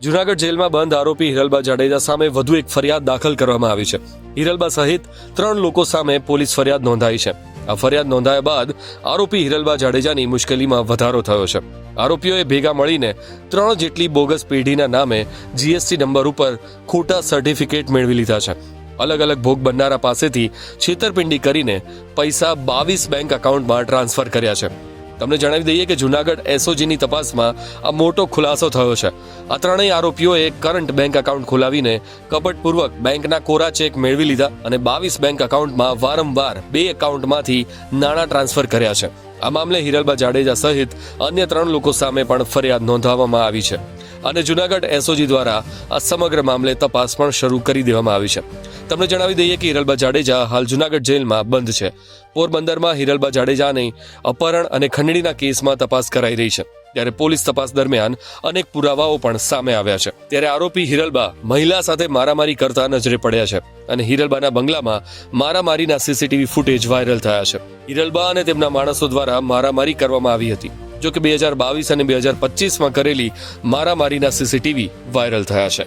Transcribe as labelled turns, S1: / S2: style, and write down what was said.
S1: જૂનાગઢ જેલમાં બંધ આરોપી હિરલબા જાડેજા સામે વધુ એક ફરિયાદ દાખલ કરવામાં આવી છે. હિરલબા સહિત 3 લોકો સામે પોલીસ ફરિયાદ નોંધાઈ છે. આ ફરિયાદ નોંધાયા બાદ આરોપી હિરલબા જાડેજાની મુશ્કેલીમાં વધારો થયો છે. આરોપીઓએ ભેગા મળીને 3 જેટલી બોગસ પેઢીના નામે જીએસટી નંબર ઉપર ખોટા સર્ટિફિકેટ મેળવી લીધા છે. અલગ અલગ ભોગ બનનારા પાસેથી છેતરપિંડી કરીને પૈસા 22 બેંક એકાઉન્ટમાં ટ્રાન્સફર કર્યા છે. તમને જણાવી દઈએ કે જૂનાગઢ એસઓજીની તપાસમાં આ મોટો ખુલાસો થયો છે. આ ત્રણેય આરોપીઓએ કરંટ બેંક એકાઉન્ટ ખોલાવીને કપટપૂર્વક બેંકના કોરા ચેક મેળવી લીધા અને 22 બેંક એકાઉન્ટમાં વારંવાર 2 એકાઉન્ટમાંથી નાણાં ટ્રાન્સફર કર્યા છે. આ મામલે હિરલબા જાડેજા સહિત અન્ય 3 લોકો સામે પણ ફરિયાદ નોંધાવવામાં આવી છે અને જૂનાગઢ એસઓજી દ્વારા આ સમગ્ર મામલે તપાસ પણ શરૂ કરી દેવામાં આવી છે. તમને જણાવી દઈએ કે હિરલબા જાડેજા હાલ જૂનાગઢ જેલમાં બંધ છે. પોરબંદરમાં હિરલબા જાડેજાની અપહરણ અને ખંડણીના કેસમાં તપાસ કરાઈ રહી છે. ત્યારે પોલીસ તપાસ દરમિયાન અનેક પુરાવાઓ પણ સામે આવ્યા છે. ત્યારે આરોપી હિરલબા મહિલા સાથે મારામારી કરતા નજરે પડ્યા છે અને હિરલબાના બંગલામાં મારામારીના સીસીટીવી ફૂટેજ વાયરલ થયા છે. હિરલબા અને તેમના માણસો દ્વારા મારામારી કરવામાં આવી હતી. જો કે 2022 અને 2025માં કરેલી મારામારીના સીસીટીવી વાયરલ થયા છે.